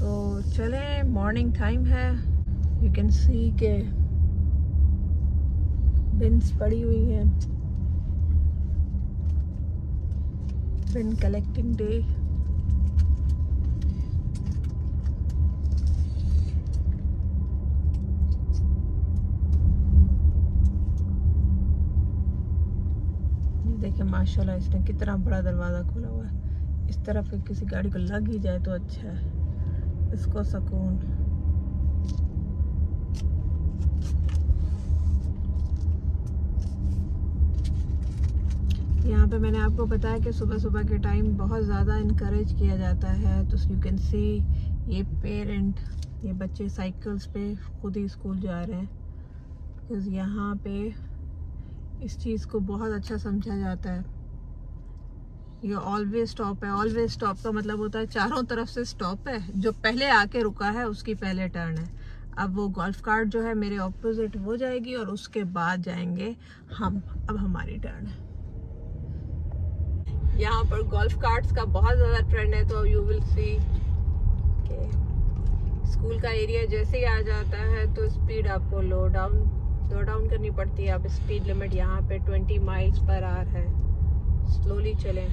तो चलें, morning time है। यू कैन सी के बिन्स पड़ी हुई हैं। बिन कलेक्टिंग डे। देखिए माशाल्लाह, इसने कितना बड़ा दरवाज़ा खोला हुआ है। इस तरफ किसी गाड़ी को लग ही जाए तो अच्छा है, इसको सुकून। यहाँ पे मैंने आपको बताया कि सुबह सुबह के टाइम बहुत ज़्यादा इनकरेज किया जाता है। तो यू कैन सी ये पेरेंट, ये बच्चे साइकिल्स पे खुद ही स्कूल जा रहे हैं, बिकॉज़ यहाँ पे इस चीज़ को बहुत अच्छा समझा जाता है। ये ऑलवेज स्टॉप है। ऑलवेज स्टॉप का मतलब होता है चारों तरफ से स्टॉप है, जो पहले आके रुका है उसकी पहले टर्न है। अब वो गोल्फ कार्ट जो है मेरे ऑपोजिट वो जाएगी और उसके बाद जाएंगे हम। अब हमारी टर्न है। यहाँ पर गोल्फ कार्ट्स का बहुत ज़्यादा ट्रेंड है। तो यू विल सी के स्कूल का एरिया जैसे ही आ जाता है तो स्पीड आपको लो डाउन करनी पड़ती है। अब स्पीड लिमिट यहाँ पे 20 माइल्स पर आवर है। स्लोली चलें।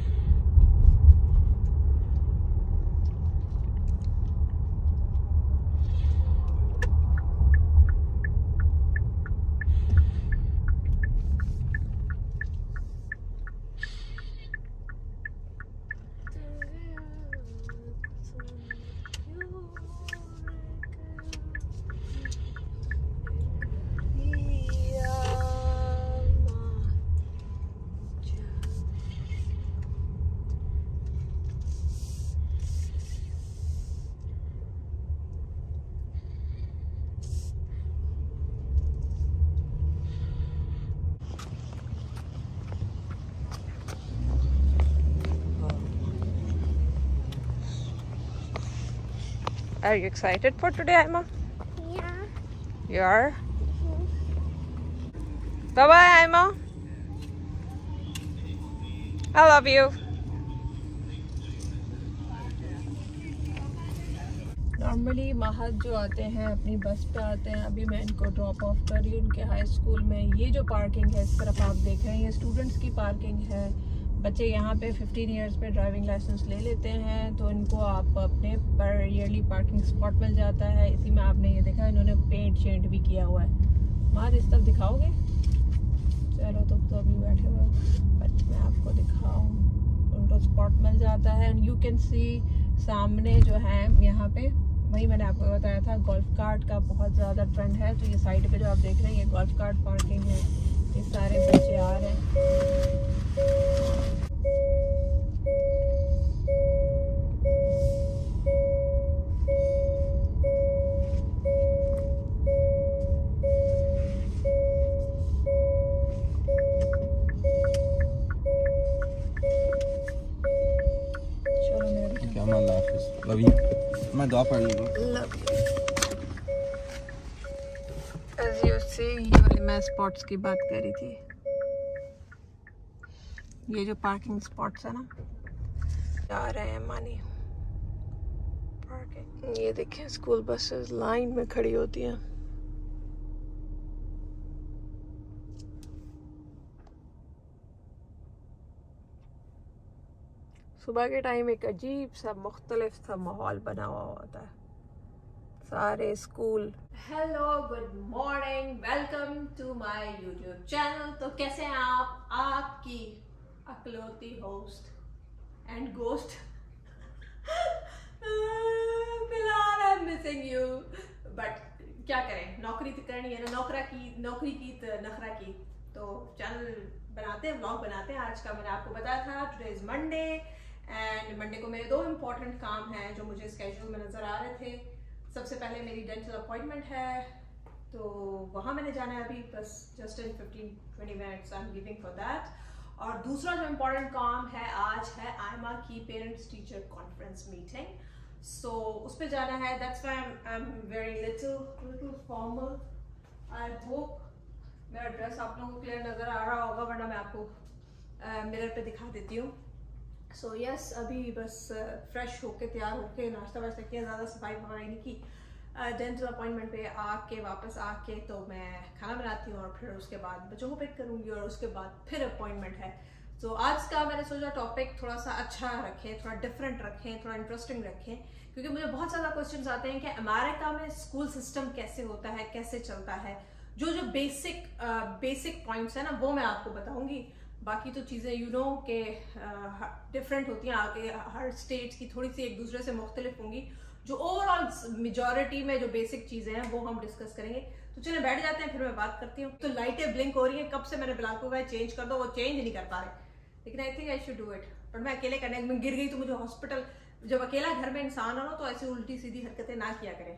Are you excited for today, Aima? Yeah. You are? Bye-bye, Aima. I love you. Normally Mahad जो आते हैं अपनी बस पे आते हैं। अभी मैं इनको ड्रॉप ऑफ कर रही हूँ उनके हाई स्कूल में। ये जो पार्किंग है इस तरफ आप देख रहे हैं, ये स्टूडेंट्स की पार्किंग है। बच्चे यहाँ पे 15 इयर्स पे ड्राइविंग लाइसेंस ले लेते हैं तो इनको आप अपने पर ईयरली पार्किंग स्पॉट मिल जाता है। इसी में आपने ये देखा इन्होंने पेंट भी किया हुआ है। महद इस तरफ दिखाओगे? चलो तुम तो अभी बैठे हुए, बट मैं आपको दिखाऊँ। उनको स्पॉट मिल जाता है। एंड यू कैन सी सामने जो है यहाँ पे, वही मैंने आपको बताया था, गोल्फ कार्ट का बहुत ज़्यादा ट्रेंड है। तो ये साइड पे जो आप देख रहे हैं ये गोल्फ कार्ट पार्किंग है। ये सारे बच्चे आ रहे हैं। चलो मेरे बेटे, अल्लाह हाफिज़। Love you. मैं दुआ पढ़ लूँगा। Love you. As you see, ये वाली मैं स्पॉट्स की बात कर रही थी। ये जो पार्किंग स्पॉट्स है ना, जा रहे हैं मानी पार्किंग। ये देखें स्कूल बसेस लाइन में खड़ी होती हैं। सुबह के टाइम एक अजीब सा मुख्तलिफ सा माहौल बना हुआ होता है। सारे school. Hello, good morning, welcome to my YouTube channel. तो कैसे हैं आप? आपकी अकलौती होस्ट एंड गोस्ट फिलहाल I am missing you, but क्या करें, नौकरी तो करनी है ना। नौकरी की तो नखरा की। तो चैनल बनाते हैं, व्लॉग बनाते हैं। आज का मैंने आपको बताया था today is Monday, and Monday को मेरे 2 इम्पॉर्टेंट काम हैं जो मुझे स्केड्यूल में नज़र आ रहे थे। सबसे पहले मेरी डेंटल अपॉइंटमेंट है, तो वहाँ मैंने जाना है अभी, बस just in 15-20 minutes I am giving for that. और दूसरा जो इम्पोर्टेंट काम है आज है आयमा की पेरेंट्स टीचर कॉन्फ्रेंस मीटिंग। सो उस पर जाना है। That's why I am wearing little formal. I hope मेरा ड्रेस आप लोगों को क्लियर नज़र आ रहा होगा, वरना मैं आपको मिरर पे दिखा देती हूँ। सो यस, अभी बस फ्रेश होके तैयार होके नाश्ता वाश्ता किया, ज़्यादा सफाई वफाई नहीं की। डेंटल अपॉइंटमेंट पे आके वापस आके तो मैं खाना बनाती हूँ और फिर उसके बाद बच्चों को पिक करूँगी और उसके बाद फिर अपॉइंटमेंट है। तो आज का मैंने सोचा टॉपिक थोड़ा सा अच्छा रखें, थोड़ा डिफरेंट रखें, थोड़ा इंटरेस्टिंग रखें, क्योंकि मुझे बहुत ज़्यादा क्वेश्चंस आते हैं कि अमेरिका में स्कूल सिस्टम कैसे होता है, कैसे चलता है। जो बेसिक पॉइंट्स है ना वो मैं आपको बताऊंगी। बाकी तो चीज़ें यू नो के डिफरेंट होती हैं, आगे हर स्टेट की थोड़ी सी एक दूसरे से मुख्तलिफ होंगी। जो ओवरऑल मेजॉरिटी में जो बेसिक चीज़ें हैं वो हम डिस्कस करेंगे। तो चलिए बैठ जाते हैं, फिर मैं बात करती हूँ। तो लाइटें ब्लिंक हो रही हैं, कब से मैंने ब्लैक को गए चेंज कर दो, वो चेंज नहीं कर पा रहे, लेकिन I think I should do it. पर मैं अकेले करने में गिर गई तो मुझे हॉस्पिटल, जब अकेला घर में इंसान हो ना तो ऐसी उल्टी सीधी हरकतें ना किया करें,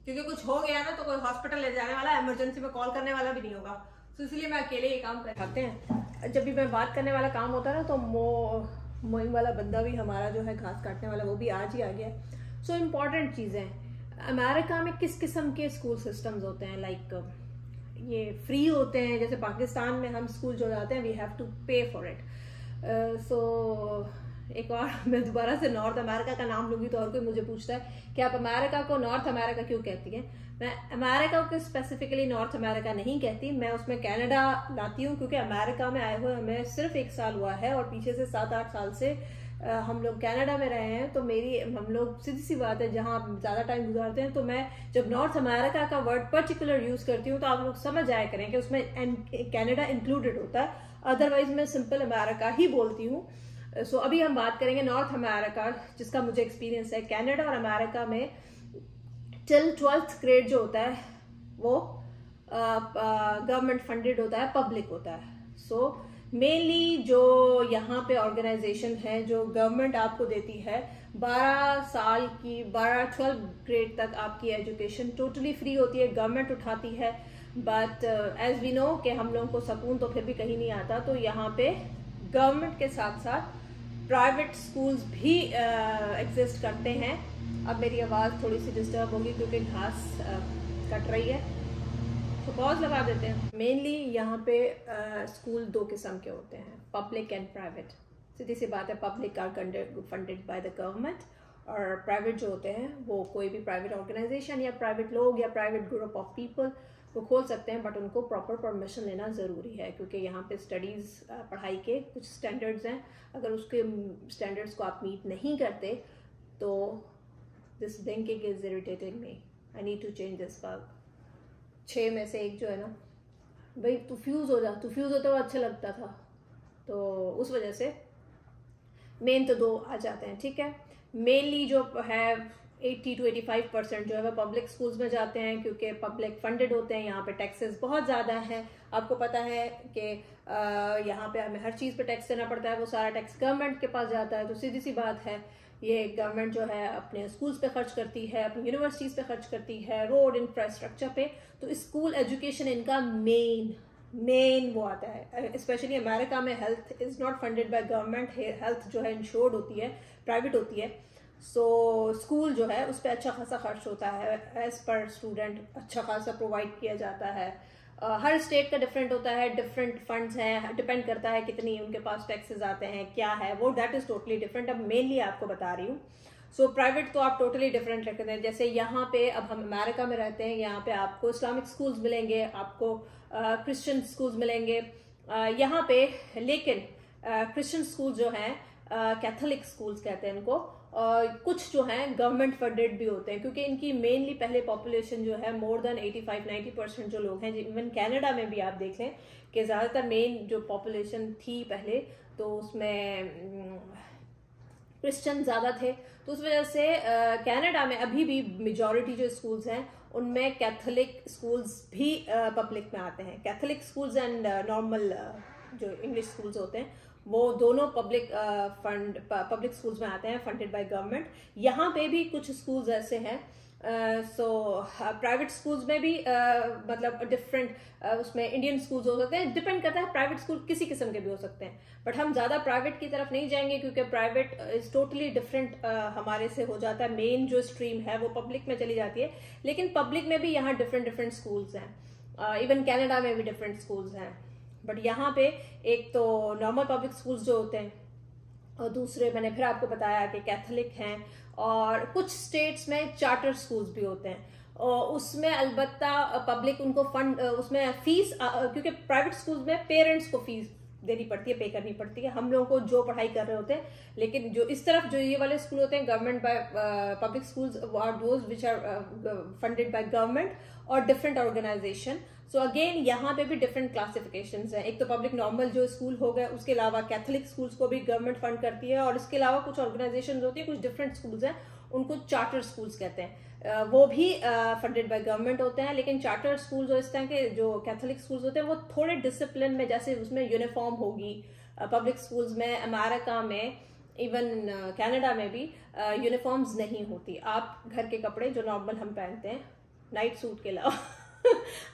क्योंकि कुछ हो गया ना तो कोई हॉस्पिटल ले जाने वाला, इमरजेंसी में कॉल करने वाला भी नहीं होगा। तो इसलिए मैं अकेले ये काम करते हैं। जब भी मैं बात करने वाला काम होता है ना तो मोइंग वाला बंदा भी हमारा जो है घास काटने वाला, वो भी आज ही आ गया। सो इम्पॉर्टेंट चीज़ें, अमेरिका में किस किस्म के स्कूल सिस्टम्स होते हैं। लाइक ये फ्री होते हैं, जैसे पाकिस्तान में हम स्कूल जो जाते हैं वी हैव टू पे फॉर इट। सो एक और मैं दोबारा से नॉर्थ अमेरिका का नाम लूंगी तो और कोई मुझे पूछता है कि आप अमेरिका को नॉर्थ अमेरिका क्यों कहती हैं। मैं अमेरिका को स्पेसिफिकली नॉर्थ अमेरिका नहीं कहती, मैं उसमें कनाडा लाती हूँ, क्योंकि अमेरिका में आए हुए हमें सिर्फ 1 साल हुआ है और पीछे से 7-8 साल से हम लोग कनाडा में रहे हैं। तो हम लोग सीधी सी बात है, जहाँ ज़्यादा टाइम गुजारते हैं, तो मैं जब नॉर्थ अमेरिका का वर्ड पर्टिकुलर यूज़ करती हूँ तो आप लोग समझ आया करें कि उसमें कनाडा इंक्लूडेड होता है, अदरवाइज मैं सिंपल अमेरिका ही बोलती हूँ। सो अभी हम बात करेंगे नॉर्थ अमेरिका, जिसका मुझे एक्सपीरियंस है। कनाडा और अमेरिका में टिल 12th ग्रेड जो होता है वो गवर्नमेंट फंडेड होता है, पब्लिक होता है। सो मेनली जो यहाँ पे ऑर्गेनाइजेशन है जो गवर्नमेंट आपको देती है, 12 ग्रेड तक आपकी एजुकेशन टोटली फ्री होती है, गवर्नमेंट उठाती है। बट एज वी नो कि हम लोगों को सुकून तो फिर भी कहीं नहीं आता, तो यहाँ पे गवर्नमेंट के साथ साथ प्राइवेट स्कूल्स भी एग्जिस्ट करते हैं। अब मेरी आवाज़ थोड़ी सी डिस्टर्ब होगी क्योंकि घास कट रही है, तो पॉज लगा देते हैं। मेनली यहाँ पे स्कूल 2 किस्म के होते हैं, पब्लिक एंड प्राइवेट। सीधी सी बात है, public are funded by the government और प्राइवेट जो होते हैं वो कोई भी प्राइवेट ऑर्गेनाइजेशन या प्राइवेट लोग या प्राइवेट ग्रुप ऑफ पीपल वो खोल सकते हैं, बट उनको प्रॉपर परमिशन लेना ज़रूरी है, क्योंकि यहाँ पे स्टडीज़ पढ़ाई के कुछ स्टैंडर्ड्स हैं। अगर उसके स्टैंडर्ड्स को आप मीट नहीं करते तो this blinking is irritating me, I need to change this bulb. 6 में से एक जो है ना, भाई तू फ्यूज़ हो जा, तू फ्यूज़ होता हुआ अच्छा लगता था, तो उस वजह से मेन तो 2 आ जाते हैं। ठीक है, मेनली जो है 80 to 85% जो है वह पब्लिक स्कूल्स में जाते हैं, क्योंकि पब्लिक फंडेड होते हैं। यहाँ पे टैक्सेस बहुत ज़्यादा हैं, आपको पता है कि यहाँ पे हमें हर चीज़ पे टैक्स देना पड़ता है, वो सारा टैक्स गवर्नमेंट के पास जाता है। तो सीधी सी बात है, ये गवर्नमेंट जो है अपने स्कूल्स पे खर्च करती है, अपनी यूनिवर्सिटीज़ पे खर्च करती है, रोड इंफ्रास्ट्रक्चर पे। तो स्कूल एजुकेशन इनका मेन वो आता है। स्पेशली अमेरिका में health is not funded by government, health जो है इंश्योर्ड होती है, प्राइवेट होती है। सो स्कूल जो है उस पर अच्छा खासा खर्च होता है, एज पर स्टूडेंट अच्छा खासा प्रोवाइड किया जाता है। हर स्टेट का डिफरेंट होता है, डिफरेंट फंड्स हैं, डिपेंड करता है कितनी उनके पास टैक्सेस आते हैं, क्या है वो, दैट इज़ टोटली डिफरेंट। अब मेनली आपको बता रही हूँ। सो प्राइवेट तो आप टोटली डिफरेंट रखते हैं। जैसे यहाँ पे अब हम अमेरिका में रहते हैं, यहाँ पे आपको इस्लामिक स्कूल्स मिलेंगे, आपको क्रिश्चियन स्कूल्स मिलेंगे यहाँ पे, लेकिन क्रिश्चियन स्कूल जो हैं कैथोलिक स्कूल्स कहते हैं इनको, कुछ जो हैं गवर्नमेंट फंडेड भी होते हैं, क्योंकि इनकी मेनली पहले पॉपुलेशन जो है मोर देन 85-90% जो लोग हैं, इवन कनाडा में भी आप देख लें कि ज़्यादातर मेन जो पॉपुलेशन थी पहले तो उसमें क्रिश्चियन ज़्यादा थे। तो उस वजह से कनाडा में अभी भी मेजॉरिटी जो स्कूल्स हैं उनमें कैथोलिक स्कूल्स भी पब्लिक में आते हैं। कैथोलिक स्कूल्स एंड नॉर्मल जो इंग्लिश स्कूल्स होते हैं वो दोनों पब्लिक स्कूल्स में आते हैं, फंडेड बाय गवर्नमेंट। यहाँ पे भी कुछ स्कूल्स ऐसे हैं। सो प्राइवेट स्कूल्स में भी मतलब डिफरेंट उसमें इंडियन स्कूल्स हो सकते हैं, डिपेंड करता है, प्राइवेट स्कूल किसी किस्म के भी हो सकते हैं। बट हम ज़्यादा प्राइवेट की तरफ नहीं जाएंगे, क्योंकि प्राइवेट इज टोटली डिफरेंट हमारे से हो जाता है। मेन जो स्ट्रीम है वो पब्लिक में चली जाती है, लेकिन पब्लिक में भी यहाँ डिफरेंट स्कूल्स हैं। इवन कनाडा में भी डिफरेंट स्कूल्स हैं। बट यहाँ पे एक तो नॉर्मल पब्लिक स्कूल्स जो होते हैं और दूसरे मैंने फिर आपको बताया कि कैथोलिक हैं, और कुछ स्टेट्स में चार्टर स्कूल्स भी होते हैं, और उसमें अलबत्ता पब्लिक उनको फंड, उसमें फीस, क्योंकि प्राइवेट स्कूल्स में पेरेंट्स को फीस देनी पड़ती है, पे करनी पड़ती है हम लोगों को जो पढ़ाई कर रहे होते हैं। लेकिन जो इस तरफ जो ये वाले स्कूल होते हैं, government by public schools are those which are funded by government और डिफरेंट ऑर्गेनाइजेशन। सो अगेन यहाँ पे भी डिफरेंट क्लासिफिकेशंस हैं। एक तो पब्लिक नॉर्मल जो स्कूल हो गए, उसके अलावा कैथोलिक स्कूल्स को भी गवर्नमेंट फंड करती है, और इसके अलावा कुछ ऑर्गेनाइजेशन होती है, कुछ डिफरेंट स्कूल्स हैं, उनको चार्टर स्कूल्स कहते हैं, वो भी फंडेड बाय गवर्नमेंट होते हैं। लेकिन चार्टर स्कूल जो इस तरह के जो कैथोलिक स्कूल्स होते हैं वो थोड़े डिसिप्लिन में, जैसे उसमें यूनिफॉर्म होगी। पब्लिक स्कूल्स में अमेरिका में, इवन कनाडा में भी यूनिफॉर्म्स नहीं होती। आप घर के कपड़े जो नॉर्मल हम पहनते हैं, नाइट सूट के अलावा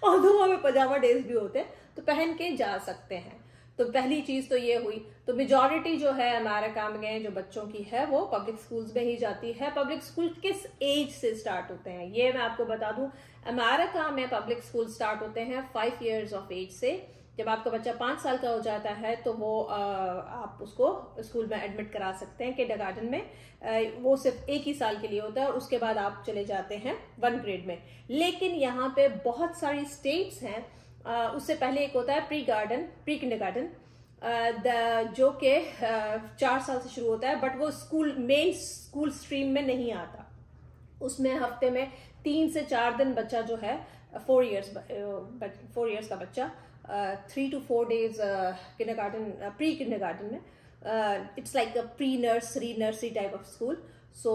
और दो में पजामा डेज भी होते हैं, तो पहन के जा सकते हैं। तो पहली चीज तो ये हुई। तो मेजॉरिटी जो है अमेरिका में जो बच्चों की है वो पब्लिक स्कूल्स में ही जाती है। पब्लिक स्कूल किस एज से स्टार्ट होते हैं ये मैं आपको बता दूं। अमेरिका में पब्लिक स्कूल स्टार्ट होते हैं 5 years ऑफ एज से। जब आपका बच्चा 5 साल का हो जाता है तो वो आप उसको स्कूल में एडमिट करा सकते हैं किंडरगार्टन में। वो सिर्फ 1 ही साल के लिए होता है और उसके बाद आप चले जाते हैं 1 grade में। लेकिन यहाँ पे बहुत सारी स्टेट्स हैं, उससे पहले एक होता है प्री किंडरगार्टन, जो कि 4 साल से शुरू होता है, बट वो मेन स्कूल स्ट्रीम में नहीं आता। उसमें हफ्ते में 3 से 4 दिन बच्चा जो है 4 years का बच्चा 3 to 4 days kindergarten, pre kindergarten में, it's like a pre nursery type of school. So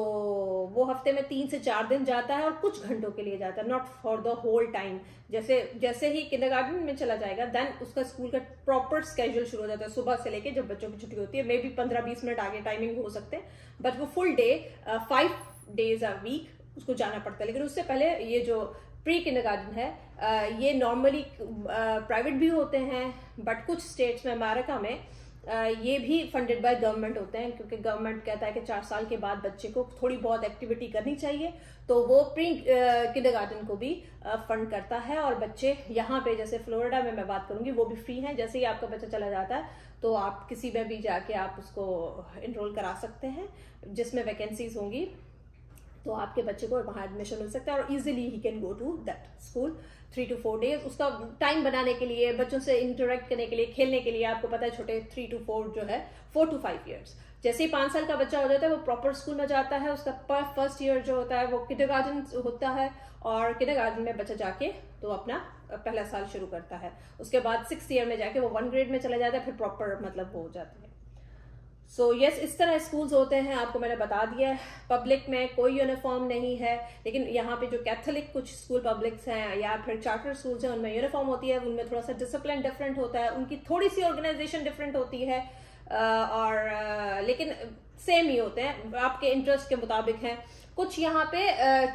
वो हफ्ते में 3 से 4 दिन जाता है और कुछ घंटों के लिए जाता है, not for the whole time. जैसे ही किंडरगार्टन में चला जाएगा देन उसका स्कूल का प्रॉपर स्केड्यूल शुरू हो जाता है, सुबह से लेके जब बच्चों की छुट्टी होती है। मे बी 15-20 मिनट आगे टाइमिंग हो सकते हैं, बट वो full day 5 days a week उसको जाना पड़ता है। लेकिन उससे पहले ये जो प्री किंडरगार्टन है ये नॉर्मली प्राइवेट भी होते हैं, बट कुछ स्टेट्स में अमेरिका में ये भी फंडेड बाय गवर्नमेंट होते हैं, क्योंकि गवर्नमेंट कहता है कि 4 साल के बाद बच्चे को थोड़ी बहुत एक्टिविटी करनी चाहिए, तो वो प्री किंडरगार्टन को भी फंड करता है। और बच्चे यहाँ पे, जैसे फ्लोरिडा में मैं बात करूंगी, वो भी फ्री हैं। जैसे ही आपका बच्चा चला जाता है तो आप किसी में भी जाके आप उसको इनरोल करा सकते हैं, जिसमें वैकेंसीज होंगी तो आपके बच्चे को वहां एडमिशन मिल सकता है और इजीली ही can go to that school 3 to 4 days। उसका टाइम बनाने के लिए, बच्चों से इंटरेक्ट करने के लिए, खेलने के लिए, आपको पता है छोटे 3 to 4 जो है 4 to 5 years। जैसे ही 5 साल का बच्चा हो जाता है वो प्रॉपर स्कूल में जाता है। उसका फर्स्ट ईयर जो होता है वो किंडरगार्टन होता है, और किंडरगार्टन में बच्चा जाके तो अपना पहला साल शुरू करता है। उसके बाद 6th year में जाके वो 1 grade में चला जाता है, फिर प्रॉपर मतलब हो जाता है। सो यस, इस तरह स्कूल्स होते हैं, आपको मैंने बता दिया है। पब्लिक में कोई यूनिफॉर्म नहीं है, लेकिन यहाँ पे जो कैथोलिक कुछ स्कूल पब्लिक्स हैं या फिर चार्टर स्कूल्स हैं उनमें यूनिफॉर्म होती है, उनमें थोड़ा सा डिसिप्लिन डिफरेंट होता है, उनकी थोड़ी सी ऑर्गेनाइजेशन डिफरेंट होती है, और लेकिन सेम ही होते हैं, आपके इंटरेस्ट के मुताबिक हैं। कुछ यहाँ पे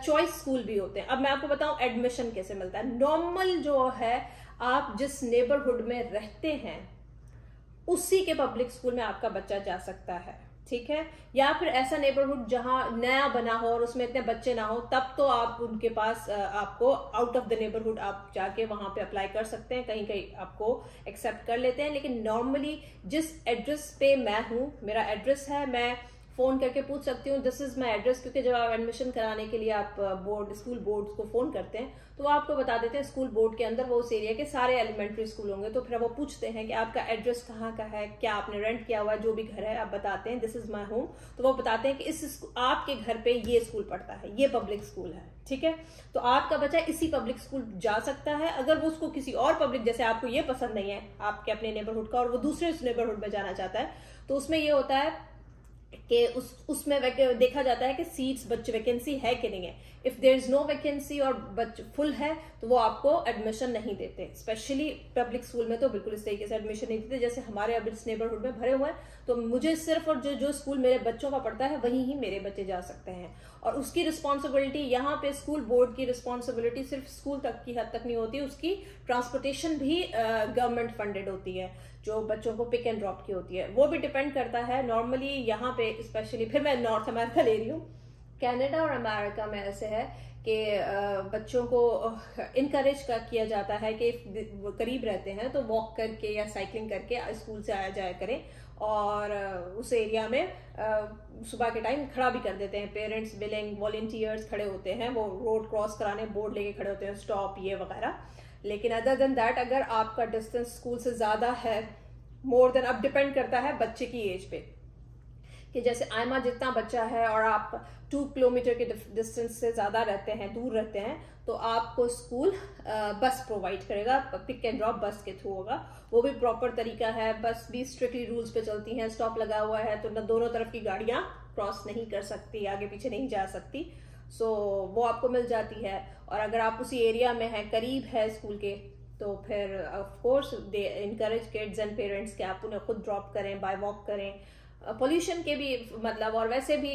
चॉइस स्कूल भी होते हैं। अब मैं आपको बताऊं एडमिशन कैसे मिलता है। नॉर्मल जो है, आप जिस नेबरहुड में रहते हैं उसी के पब्लिक स्कूल में आपका बच्चा जा सकता है, ठीक है। या फिर ऐसा नेबरहुड जहां नया बना हो और उसमें इतने बच्चे ना हो, तब तो आप उनके पास आपको आउट ऑफ द नेबरहुड आप जाके वहां पे अप्लाई कर सकते हैं, कहीं कहीं आपको एक्सेप्ट कर लेते हैं। लेकिन नॉर्मली जिस एड्रेस पे मैं हूं, मेरा एड्रेस है, मैं फोन करके पूछ सकती हूँ दिस इज माई एड्रेस, क्योंकि जब आप एडमिशन कराने के लिए आप स्कूल बोर्ड को फोन करते हैं तो वो आपको बता देते हैं स्कूल बोर्ड के अंदर वो उस एरिया के सारे एलिमेंट्री स्कूल होंगे, तो फिर वो पूछते हैं कि आपका एड्रेस कहाँ का है, क्या आपने रेंट किया हुआ है, जो भी घर है आप बताते हैं दिस इज माई होम, तो वो बताते हैं कि आपके घर पे ये स्कूल पढ़ता है, ये पब्लिक स्कूल है, ठीक है। तो आपका बच्चा इसी पब्लिक स्कूल जा सकता है। अगर वो उसको किसी और पब्लिक, जैसे आपको ये पसंद नहीं है आपके अपने नेबरहुड का और वो दूसरे नेबरहुड में जाना चाहता है, तो उसमें ये होता है कि उसमें देखा जाता है कि सीट्स बच्चे वैकेंसी है कि नहीं है। If there is no vacancy और बच्चे फुल है तो वो आपको एडमिशन नहीं देते। स्पेशली पब्लिक स्कूल में तो बिल्कुल इस तरीके से एडमिशन नहीं देते जैसे हमारे अब इस नेबरहुड में भरे हुए हैं, तो मुझे सिर्फ और जो स्कूल मेरे बच्चों का पढ़ता है वहीं ही मेरे बच्चे जा सकते हैं। और उसकी रिस्पॉन्सिबिलिटी, यहाँ पे स्कूल बोर्ड की रिस्पॉन्सिबिलिटी सिर्फ स्कूल तक की हद तक नहीं होती, उसकी ट्रांसपोर्टेशन भी गवर्नमेंट फंडेड होती है, जो बच्चों को पिक एंड ड्रॉप की होती है, वो भी डिपेंड करता है। नॉर्मली यहाँ पे स्पेशली, फिर मैं नॉर्थ अमेरिका ले रही हूँ, कनाडा और अमेरिका में ऐसे है कि बच्चों को इनकरेज किया जाता है कि करीब रहते हैं तो वॉक करके या साइकिलिंग करके स्कूल से आया जाया करें, और उस एरिया में सुबह के टाइम खड़ा भी कर देते हैं। पेरेंट्स विलिंग वॉलंटियर्स खड़े होते हैं, वो रोड क्रॉस कराने बोर्ड लेके खड़े होते हैं, स्टॉप ये वगैरह। लेकिन अदर देन दैट अगर आपका डिस्टेंस स्कूल से ज़्यादा है, मोर देन, अब डिपेंड करता है बच्चे की एज पे, कि जैसे आयमा जितना बच्चा है और आप 2 किलोमीटर के डिस्टेंस से ज़्यादा रहते हैं, दूर रहते हैं, तो आपको स्कूल बस प्रोवाइड करेगा, पिक एंड ड्रॉप बस के थ्रू होगा। वो भी प्रॉपर तरीका है, बस भी स्ट्रिक्टली रूल्स पे चलती हैं, स्टॉप लगा हुआ है तो न दोनों तरफ की गाड़ियाँ क्रॉस नहीं कर सकती, आगे पीछे नहीं जा सकती, सो वो आपको मिल जाती है। और अगर आप उसी एरिया में हैं, करीब है स्कूल के, तो फिर of course they encourage kids and parents कि आप उन्हें खुद ड्रॉप करें, बाय वॉक करें। पोल्यूशन के भी मतलब, और वैसे भी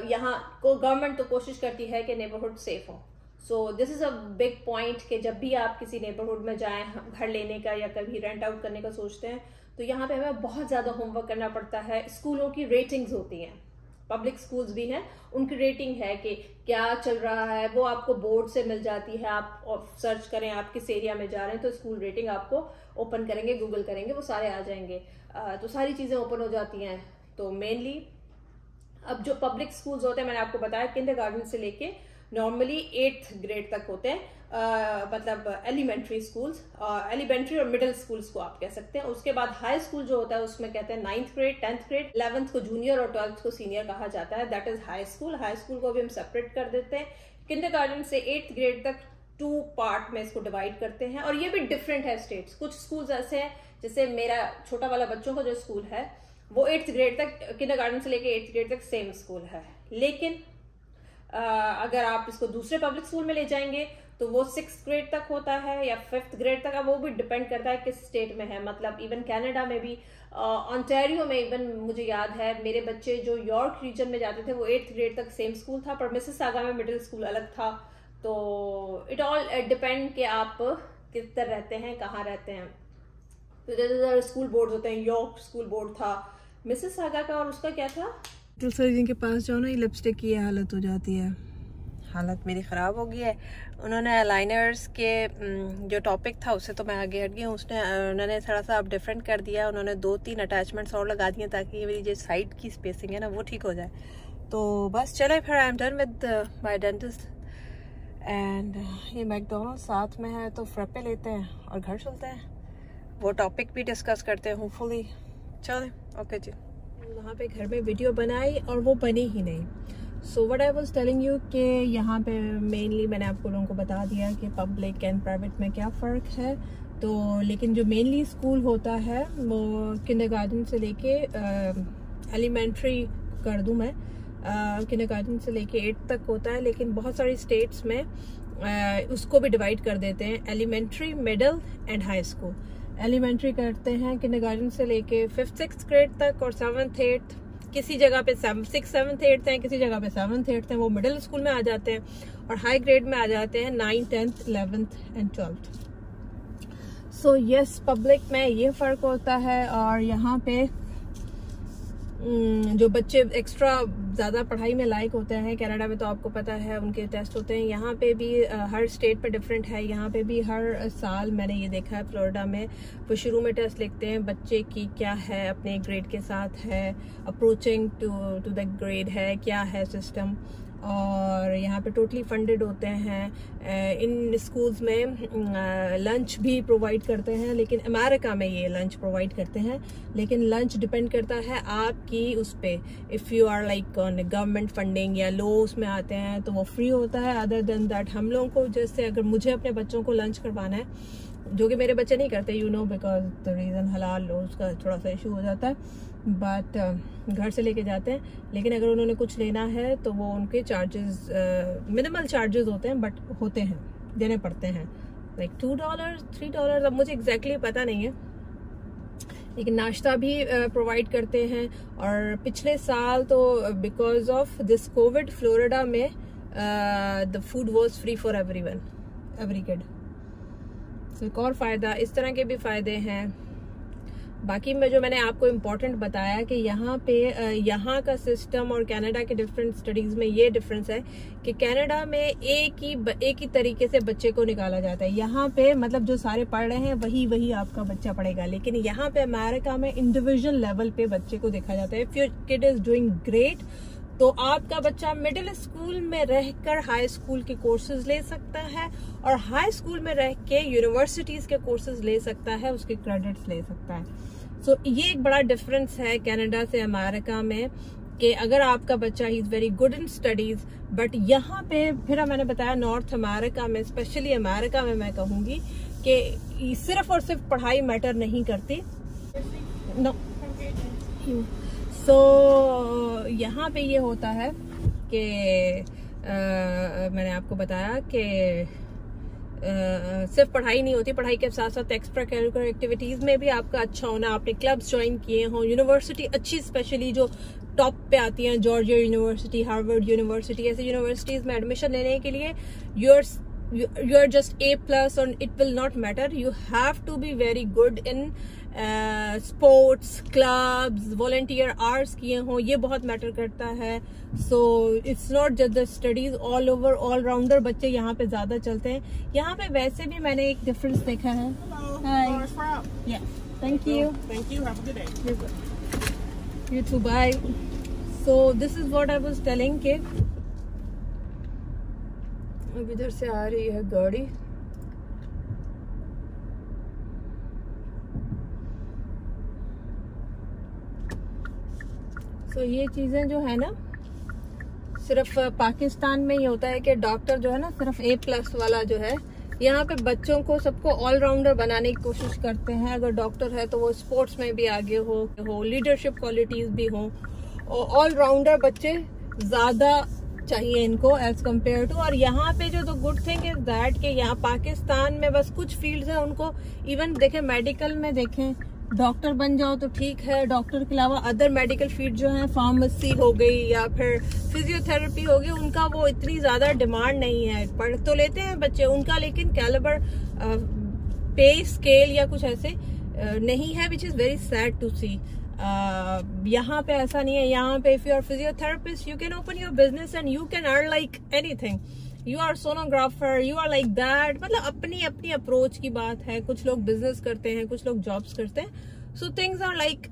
यहाँ को गवर्नमेंट तो कोशिश करती है कि नेबरहुड सेफ हो। So this is a big point कि जब भी आप किसी नेबरहुड में जाएं घर लेने का या कभी रेंट आउट करने का सोचते हैं, तो यहाँ पे हमें बहुत ज़्यादा होमवर्क करना पड़ता है। स्कूलों की रेटिंग्स होती हैं, पब्लिक स्कूल्स भी हैं, उनकी रेटिंग है कि क्या चल रहा है, वो आपको बोर्ड से मिल जाती है। आप सर्च करें आप किस एरिया में जा रहे हैं तो स्कूल रेटिंग आपको ओपन करेंगे, गूगल करेंगे, वो सारे आ जाएंगे, तो सारी चीज़ें ओपन हो जाती हैं। तो मेनली अब जो पब्लिक स्कूल्स होते हैं, मैंने आपको बताया किंडरगार्टन से लेके नॉर्मली 8th ग्रेड तक होते हैं, मतलब एलिमेंट्री स्कूल्स, एलिमेंट्री और मिडिल स्कूल्स को आप कह सकते हैं। उसके बाद हाई स्कूल जो होता है उसमें कहते हैं 9th grade, 10th grade, 11th को जूनियर और 12th को सीनियर कहा जाता है, that is high school. High school को भी हम सेपरेट कर देते हैं। किंडरगार्टन से 8th ग्रेड तक 2 पार्ट में इसको डिवाइड करते हैं, और ये भी डिफरेंट है स्टेट्स। कुछ स्कूल्स ऐसे हैं, जैसे मेरा छोटा वाला बच्चों का जो स्कूल है वो 8th ग्रेड तक, किंडरगार्टन से लेके 8th ग्रेड तक सेम स्कूल है। लेकिन अगर आप इसको दूसरे पब्लिक स्कूल में ले जाएंगे तो वो 6th ग्रेड तक होता है या 5th ग्रेड तक, अब वो भी डिपेंड करता है किस स्टेट में है। मतलब इवन कनाडा में भी, ऑन्टेरियो में इवन मुझे याद है मेरे बच्चे जो यॉर्क रीजन में जाते थे वो 8th ग्रेड तक सेम स्कूल था, पर मिसिसागा में मिडिल स्कूल अलग था। तो इट ऑल डिपेंड कि आप किस तरह रहते हैं, कहाँ रहते हैं। तो जैसे स्कूल बोर्ड होते हैं, यॉर्क स्कूल बोर्ड था मिसिसागा का, और उसका क्या था, जिनके पास जाओ ना, ये लिपस्टिक की हालत हो जाती है, हालत मेरी ख़राब हो गई है। उन्होंने अलाइनर्स के जो टॉपिक था उससे तो मैं आगे हट गई हूँ, उन्होंने थोड़ा सा अब डिफरेंट कर दिया। उन्होंने 2-3 अटैचमेंट्स और लगा दिए ताकि ये मेरी जो साइड की स्पेसिंग है ना वो ठीक हो जाए। तो बस चले फिर, I am done with my dentist and ये मैकडोनल्ड्स साथ में है तो फ्रेपे लेते हैं और घर चलते हैं, वो टॉपिक भी डिस्कस करते हैं होपफुली। चले ओके जी। वहाँ पे घर में वीडियो बनाई और वो बनी ही नहीं। So what I was telling you कि यहाँ पे मेनली मैंने आपको लोगों को बता दिया कि पब्लिक एंड प्राइवेट में क्या फ़र्क है। तो लेकिन जो मेनली स्कूल होता है वो किंडरगार्टन से लेके एलिमेंट्री कर दूँ मैं, किंडरगार्टन से लेके 8 तक होता है। लेकिन बहुत सारी स्टेट्स में उसको भी डिवाइड कर देते हैं, elementary, middle and high school. Elementary करते हैं किंडरगार्टन से लेके 5th-6th ग्रेड तक, और 7th 8th, किसी जगह पे 6th 7th 8th हैं, किसी जगह पे 7th 8th हैं, वो मिडिल स्कूल में आ जाते हैं। और हाई ग्रेड में आ जाते हैं 9th 10th 11th and 12th। So yes, public में ये फ़र्क होता है। और यहाँ पे जो बच्चे एक्स्ट्रा ज़्यादा पढ़ाई में लायक होते हैं, कनाडा में तो आपको पता है उनके टेस्ट होते हैं, यहाँ पे भी हर स्टेट पे डिफरेंट है। यहाँ पे भी हर साल मैंने ये देखा है, फ्लोरिडा में वो शुरू में टेस्ट लिखते हैं बच्चे की क्या है, अपने ग्रेड के साथ है, अप्रोचिंग टू द ग्रेड है, क्या है सिस्टम। और यहाँ पे टोटली फंडेड होते हैं। इन स्कूल्स में लंच भी प्रोवाइड करते हैं, लेकिन अमेरिका में ये लंच प्रोवाइड करते हैं, लेकिन लंच डिपेंड करता है आपकी उस पे। If you are like on government funding या लो उसमें आते हैं तो वो फ्री होता है। अदर देन दैट हम लोगों को, जैसे अगर मुझे अपने बच्चों को लंच करवाना है, जो कि मेरे बच्चे नहीं करते, you know, because the reason हलाल लो उसका थोड़ा सा इशू हो जाता है, बट घर से लेके जाते हैं। लेकिन अगर उन्होंने कुछ लेना है तो वो उनके चार्जेस मिनिमल चार्जेस होते हैं, बट होते हैं, देने पड़ते हैं, लाइक $2 $3, अब मुझे एग्जैक्टली पता नहीं है। लेकिन नाश्ता भी प्रोवाइड करते हैं। और पिछले साल तो because of this covid, Florida में the food was free for every kid. एक और फ़ायदा, इस तरह के भी फ़ायदे हैं। बाकी में जो मैंने आपको इम्पोर्टेंट बताया कि यहाँ पे यहाँ का सिस्टम और कनाडा के डिफरेंट स्टडीज में ये डिफरेंस है कि कनाडा में एक ही तरीके से बच्चे को निकाला जाता है। यहाँ पे मतलब जो सारे पढ़ रहे हैं वही आपका बच्चा पढ़ेगा, लेकिन यहाँ पे अमेरिका में इंडिविजुअल लेवल पे बच्चे को देखा जाता है। If your kid is doing great तो आपका बच्चा मिडिल स्कूल में रहकर हाई स्कूल के कोर्सेज ले सकता है और हाई स्कूल में रह के यूनिवर्सिटीज के कोर्सेज ले सकता है, उसके क्रेडिट्स ले सकता है। सो ये एक बड़ा डिफरेंस है कनाडा से अमेरिका में कि अगर आपका बच्चा is very good in studies, but यहाँ पे फिर मैंने बताया नॉर्थ अमेरिका में, स्पेशली अमेरिका में मैं कहूँगी कि सिर्फ और सिर्फ पढ़ाई मैटर नहीं करती। नो सो यहाँ पे ये होता है कि मैंने आपको बताया कि सिर्फ पढ़ाई नहीं होती, पढ़ाई के साथ साथ एक्स्ट्रा करिकुलर एक्टिविटीज में भी आपका अच्छा होना, आपने क्लब्स ज्वाइन किए हों, यूनिवर्सिटी अच्छी स्पेशली जो टॉप पे आती हैं, जॉर्जिया यूनिवर्सिटी, हार्वर्ड यूनिवर्सिटी, ऐसे यूनिवर्सिटीज में एडमिशन लेने के लिए you are just A+ और it will not matter. You have to be very good in sports, clubs, volunteer hours किए हों, ये बहुत मैटर करता है। So it's not just the studies, all over, all rounder बच्चे यहाँ पे ज्यादा चलते हैं। यहाँ पे वैसे भी मैंने एक डिफरेंस देखा है। Hi. Yeah. Thank you. Thank you. Have a good day. You too. Bye. So this is what I was telling कि अब इधर से आ रही है गाड़ी। तो ये चीजें जो है ना, सिर्फ पाकिस्तान में ही होता है कि डॉक्टर जो है ना सिर्फ A+ वाला जो है, यहाँ पे बच्चों को सबको ऑलराउंडर बनाने की कोशिश करते हैं। अगर डॉक्टर है तो वो स्पोर्ट्स में भी आगे हो, लीडरशिप क्वालिटीज भी हो, और ऑलराउंडर बच्चे ज्यादा चाहिए इनको एज कम्पेयर टू। और यहाँ पे जो the good thing is that कि यहाँ पाकिस्तान में बस कुछ फील्ड्स हैं उनको, इवन देखें मेडिकल में देखें, डॉक्टर बन जाओ तो ठीक है, डॉक्टर के अलावा अदर मेडिकल फील्ड जो है, फार्मेसी हो गई या फिर फिजियोथेरेपी हो गई, उनका वो इतनी ज्यादा डिमांड नहीं है। पढ़ तो लेते हैं बच्चे उनका, लेकिन कैलिबर पे स्केल या कुछ ऐसे नहीं है, which is very sad to see. यहाँ पे ऐसा नहीं है। यहाँ पे if you are physiotherapist you can open your business and you can earn like anything. You are sonographer, you are like that. मतलब अपनी अपनी अप्रोच की बात है। कुछ लोग बिजनेस करते हैं, कुछ लोग जॉब्स करते हैं। सो थिंग्स आर लाइक,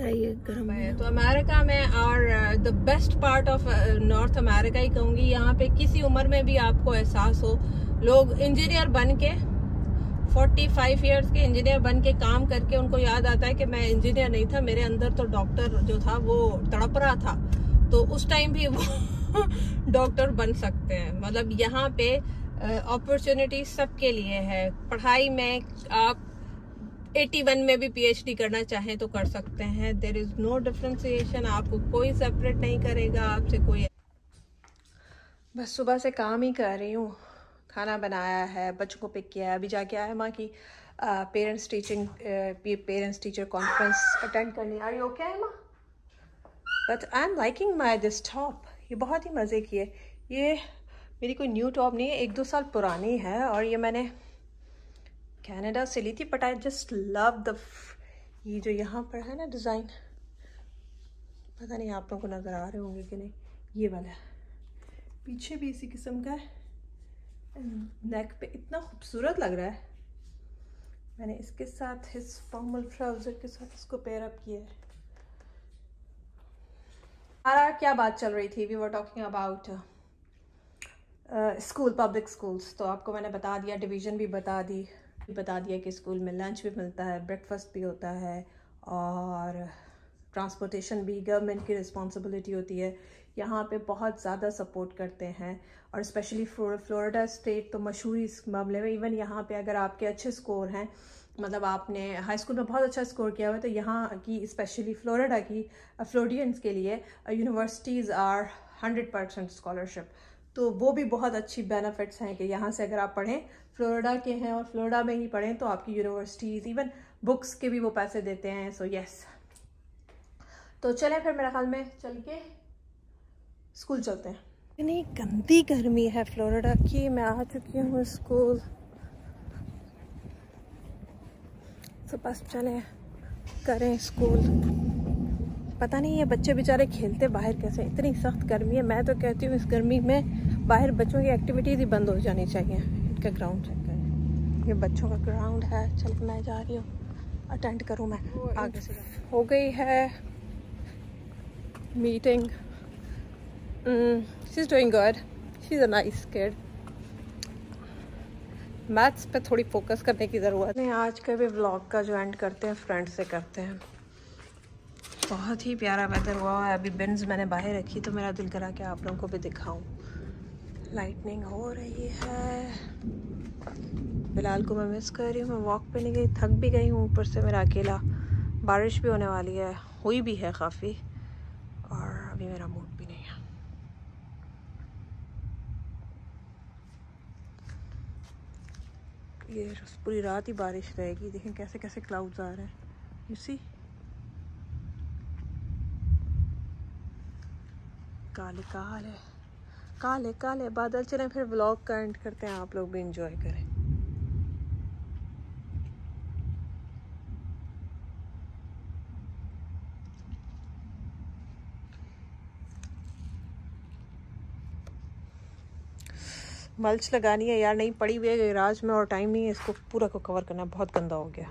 ये गर्म है। तो अमेरिका में और the best part of north America ही कहूंगी, यहाँ पे किसी उम्र में भी आपको एहसास हो, लोग इंजीनियर बन के 45 इयर्स के इंजीनियर बन के काम करके उनको याद आता है कि मैं इंजीनियर नहीं था, मेरे अंदर तो डॉक्टर जो था वो तड़प रहा था, तो उस टाइम भी वो डॉक्टर बन सकते हैं। मतलब यहाँ पे अपॉर्चुनिटी सबके लिए है। पढ़ाई में आप 81 में भी PhD करना चाहें तो कर सकते हैं। देयर इज नो डिफरेंशिएशन, आपको कोई सेपरेट नहीं करेगा आपसे कोई। बस सुबह से काम ही कर रही हूँ, खाना बनाया है, बच्चों को पिक किया है, अभी जाके आया माँ की पेरेंट्स टीचर कॉन्फ्रेंस अटेंड करनी। आर यू ओके माँ? But I am liking my this top, ये बहुत ही मज़े की है। ये मेरी कोई न्यू टॉप नहीं है, 1-2 साल पुरानी है और ये मैंने कनाडा से ली थी। But I just love the, ये जो यहाँ पर है ना डिज़ाइन, पता नहीं आप लोगों को नज़र आ रहे होंगे कि नहीं, ये वाला पीछे भी इसी किस्म का है, नेक पे इतना खूबसूरत लग रहा है। मैंने इसके साथ इस फॉर्मल ट्राउजर के साथ इसको पेयर अप किया है। हमारा क्या बात चल रही थी, we were talking about school, public schools. तो आपको मैंने बता दिया, डिवीज़न भी बता दिया कि स्कूल में लंच भी मिलता है, ब्रेकफास्ट भी होता है और ट्रांसपोर्टेशन भी गवर्नमेंट की रिस्पॉन्सिबिलिटी होती है। यहाँ पे बहुत ज़्यादा सपोर्ट करते हैं और स्पेशली फ्लोरिडा स्टेट तो मशहूर इस मामले में। इवन यहाँ पे अगर आपके अच्छे स्कोर हैं, मतलब आपने हाई स्कूल में बहुत अच्छा स्कोर किया हुआ है, तो यहाँ की स्पेशली फ्लोरिडा की फ्लोरिडियंस के लिए यूनिवर्सिटीज़ आर 100% स्कॉलरशिप। तो वो भी बहुत अच्छी बेनिफिट्स हैं कि यहाँ से अगर आप पढ़ें, फ्लोरिडा के हैं और फ्लोरिडा में ही पढ़ें, तो आपकी यूनिवर्सिटीज़ इवन बुक्स के भी वो पैसे देते हैं। सो यस, तो चलें फिर मेरे ख्याल में चल के स्कूल चलते हैं। इतनी गंदी गर्मी है फ्लोरिडा की। मैं आ चुकी हूँ स्कूल। तो बस चले करें स्कूल। पता नहीं ये बच्चे बेचारे खेलते बाहर कैसे, इतनी सख्त गर्मी है। मैं तो कहती हूँ इस गर्मी में बाहर बच्चों की एक्टिविटीज़ ही बंद हो जानी चाहिए। इनका ग्राउंड चेक करें, ये बच्चों का ग्राउंड है। चल मैं जा रही हूँ, अटेंड करूँ मैं आगे से। हो गई है meeting. She is doing good, she is a nice kid. Maths पे थोड़ी फोकस करने की ज़रूरत है। आज का भी व्लॉग का जो एंड करते हैं फ्रेंड से करते हैं। बहुत ही प्यारा वेदर हुआ है। अभी बिन्स मैंने बाहर रखी तो मेरा दिल करा कि आप लोगों को भी दिखाऊं। लाइटनिंग हो रही है। बिलाल को मैं मिस कर रही हूँ। मैं वॉक पे नहीं गई, थक भी गई हूँ। ऊपर से मेरा अकेला, बारिश भी होने वाली है, हुई भी है काफ़ी, और अभी मेरा मूड भी नहीं है। ये पूरी रात ही बारिश रहेगी। देखें कैसे कैसे क्लाउड्स आ रहे हैं, यू सी, काले काले काले काले बादल। चलें फिर व्लॉग का एंड करते हैं, आप लोग भी इंजॉय करें। मल्च लगानी है यार, नहीं पड़ी हुई है गैराज में और टाइम नहीं है इसको पूरा को कवर करना, बहुत गंदा हो गया।